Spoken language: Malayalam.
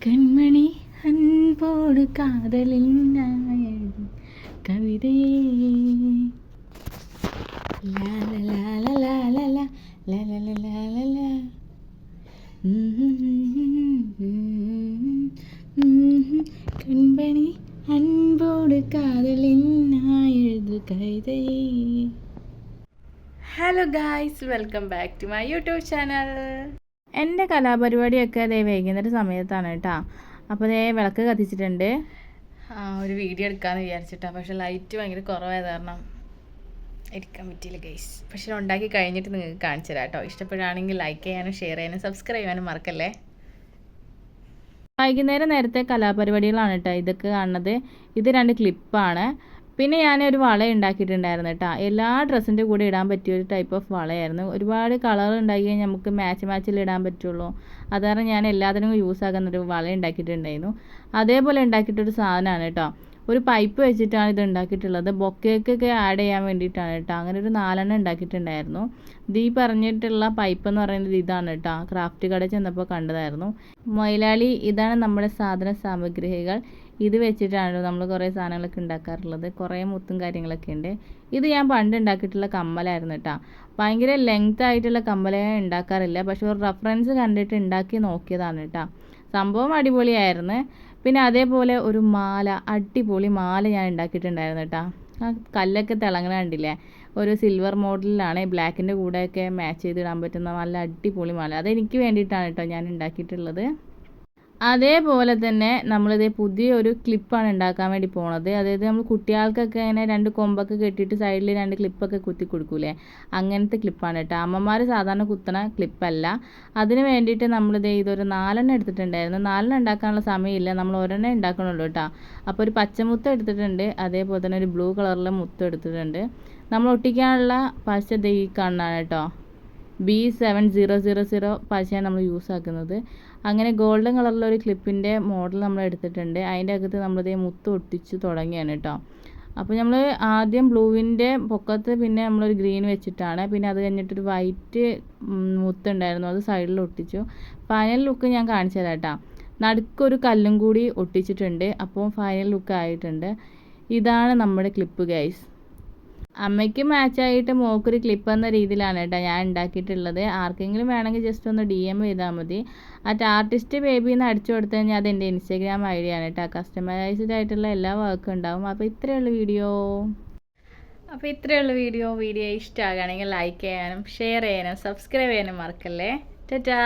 കൺമണി അൻപോട് കാതലിൽ കവിതയേ കൺമണി അൻപോട് കാതലിൽ കവിതയേ. Hello guys, welcome back to my YouTube channel. എൻ്റെ കലാപരിപാടിയൊക്കെ അതേ വൈകുന്നേരം സമയത്താണ് കേട്ടോ. അപ്പോൾ അതേ വിളക്ക് കത്തിച്ചിട്ടുണ്ട്. ഒരു വീഡിയോ എടുക്കാമെന്ന് വിചാരിച്ചിട്ടാണ്. പക്ഷേ ലൈറ്റ് ഭയങ്കര കുറവായത് കാരണം എടുക്കാൻ പറ്റിയില്ല ഗൈസ്. പക്ഷേ ഉണ്ടാക്കി കഴിഞ്ഞിട്ട് നിങ്ങൾക്ക് കാണിച്ചു തരാം കേട്ടോ. ഇഷ്ടപ്പെടുകയാണെങ്കിൽ ലൈക്ക് ചെയ്യാനും ഷെയർ ചെയ്യാനും സബ്സ്ക്രൈബ് ചെയ്യാനും മറക്കല്ലേ. വൈകുന്നേരം നേരത്തെ കലാപരിപാടികളാണ് കേട്ടോ ഇതൊക്കെ കാണുന്നത്. ഇത് 2 ക്ലിപ്പാണ്. പിന്നെ ഞാനൊരു വള ഉണ്ടാക്കിയിട്ടുണ്ടായിരുന്നു കേട്ടോ. എല്ലാ ഡ്രസ്സിൻ്റെ കൂടെ ഇടാൻ പറ്റിയ ഒരു ടൈപ്പ് ഓഫ് വളയായിരുന്നു. ഒരുപാട് കളർ ഉണ്ടാക്കി കഴിഞ്ഞാൽ നമുക്ക് മാച്ചിൽ ഇടാൻ പറ്റുള്ളൂ. അത് കാരണം ഞാൻ എല്ലാത്തിനും യൂസ് ആകുന്നൊരു വള ഉണ്ടാക്കിയിട്ടുണ്ടായിരുന്നു. അതേപോലെ ഉണ്ടാക്കിയിട്ടൊരു സാധനമാണ് കേട്ടോ. ഒരു പൈപ്പ് വെച്ചിട്ടാണ് ഇത് ഉണ്ടാക്കിയിട്ടുള്ളത്. ബൊക്കേക്കൊക്കെ ആഡ് ചെയ്യാൻ വേണ്ടിയിട്ടാണ് കേട്ടോ. അങ്ങനെ ഒരു 4 ഉണ്ടാക്കിയിട്ടുണ്ടായിരുന്നു. ഈ പറഞ്ഞിട്ടുള്ള പൈപ്പ് എന്ന് പറയുന്നത് ഇതാണ് കേട്ടോ. ക്രാഫ്റ്റ് കട ചെന്നപ്പോൾ കണ്ടതായിരുന്നു. മൊയിലാളി ഇതാണ് നമ്മുടെ സാധന സാമഗ്രികൾ. ഇത് വെച്ചിട്ടാണ് നമ്മൾ കുറേ സാധനങ്ങളൊക്കെ ഉണ്ടാക്കാറുള്ളത്. കുറേ മുത്തും കാര്യങ്ങളൊക്കെ ഉണ്ട്. ഇത് ഞാൻ പണ്ട് ഉണ്ടാക്കിയിട്ടുള്ള കമ്മലായിരുന്നു കേട്ടോ. ഭയങ്കര ലെങ്ത് ആയിട്ടുള്ള കമ്മലേ ഉണ്ടാക്കാറില്ല. പക്ഷെ ഒരു റെഫറൻസ് കണ്ടിട്ട് ഉണ്ടാക്കി നോക്കിയതാണ് കേട്ടോ. സംഭവം അടിപൊളിയായിരുന്നു. പിന്നെ അതേപോലെ ഒരു മാല, അടിപൊളി മാല ഞാൻ ഉണ്ടാക്കിയിട്ടുണ്ടായിരുന്നു കേട്ടോ. ആ കല്ലൊക്കെ തിളങ്ങണ കണ്ടില്ലേ? ഒരു സിൽവർ മോഡലിലാണ്. ബ്ലാക്കിൻ്റെ കൂടെയൊക്കെ മാച്ച് ചെയ്തിടാൻ പറ്റുന്ന നല്ല അടിപൊളി മാല. അതെനിക്ക് വേണ്ടിയിട്ടാണ് കേട്ടോ ഞാൻ ഉണ്ടാക്കിയിട്ടുള്ളത്. അതേപോലെ തന്നെ നമ്മളിത് പുതിയൊരു ക്ലിപ്പാണ് ഉണ്ടാക്കാൻ വേണ്ടി പോണത്. അതായത് നമ്മൾ കുട്ടികൾക്കൊക്കെ ഇങ്ങനെ 2 കൊമ്പൊക്കെ കെട്ടിയിട്ട് സൈഡിൽ 2 ക്ലിപ്പൊക്കെ കുത്തി കൊടുക്കൂലേ, അങ്ങനത്തെ ക്ലിപ്പാണ് കേട്ടോ. അമ്മമാർ സാധാരണ കുത്തണ ക്ലിപ്പല്ല. അതിന് വേണ്ടിയിട്ട് നമ്മളിത് ഇതൊരു 4 എടുത്തിട്ടുണ്ടായിരുന്നു. 4 ഉണ്ടാക്കാനുള്ള സമയമില്ല, നമ്മൾ ഒരെണ്ണം ഉണ്ടാക്കണുള്ളൂ കേട്ടോ. അപ്പോൾ ഒരു പച്ചമുത്ത് എടുത്തിട്ടുണ്ട്. അതേപോലെ തന്നെ ഒരു ബ്ലൂ കളറിലെ മുത്ത് എടുത്തിട്ടുണ്ട്. നമ്മൾ ഒട്ടിക്കാനുള്ള പശ ഈ കാണാണ് കേട്ടോ. B7000 പശയാണ് നമ്മൾ യൂസ് ആക്കുന്നത്. അങ്ങനെ ഗോൾഡൻ കളറിലൊരു ക്ലിപ്പിൻ്റെ മോഡൽ നമ്മൾ എടുത്തിട്ടുണ്ട്. അതിൻ്റെ അകത്ത് നമ്മളിത് മുത്ത് ഒട്ടിച്ച് തുടങ്ങിയാണ് കേട്ടോ. അപ്പോൾ നമ്മൾ ആദ്യം ബ്ലൂവിൻ്റെ പൊക്കത്ത് പിന്നെ നമ്മളൊരു ഗ്രീൻ വെച്ചിട്ടാണ്. പിന്നെ അത് കഴിഞ്ഞിട്ടൊരു വൈറ്റ് മുത്തുണ്ടായിരുന്നു, അത് സൈഡിൽ ഒട്ടിച്ചു. ഫൈനൽ ലുക്ക് ഞാൻ കാണിച്ചു തരാം കേട്ടോ. നടുക്കൊരു കല്ലും കൂടി ഒട്ടിച്ചിട്ടുണ്ട്. അപ്പോൾ ഫൈനൽ ലുക്ക് ആയിട്ടുണ്ട്. ഇതാണ് നമ്മുടെ ക്ലിപ്പ് ഗൈസ്. അമ്മയ്ക്ക് മാച്ചായിട്ട് മോക്കൊരു ക്ലിപ്പ് എന്ന രീതിയിലാണ് കേട്ടോ ഞാൻ ഉണ്ടാക്കിയിട്ടുള്ളത്. ആർക്കെങ്കിലും വേണമെങ്കിൽ ജസ്റ്റ് ഒന്ന് DM ചെയ്താൽ മതി. ആർട്ടിസ്റ്റ് ബേബി എന്ന് അടിച്ചു കൊടുത്തു കഴിഞ്ഞാൽ അത് എൻ്റെ ഇൻസ്റ്റാഗ്രാം ID ആണ് കേട്ടോ. കസ്റ്റമൈസ്ഡ് ആയിട്ടുള്ള എല്ലാ വർക്കും ഉണ്ടാവും. അപ്പോൾ ഇത്രയുള്ള വീഡിയോ ഇഷ്ടമാകുകയാണെങ്കിൽ ലൈക്ക് ചെയ്യാനും ഷെയർ ചെയ്യാനും സബ്സ്ക്രൈബ് ചെയ്യാനും മറക്കല്ലേ. ടാറ്റാ.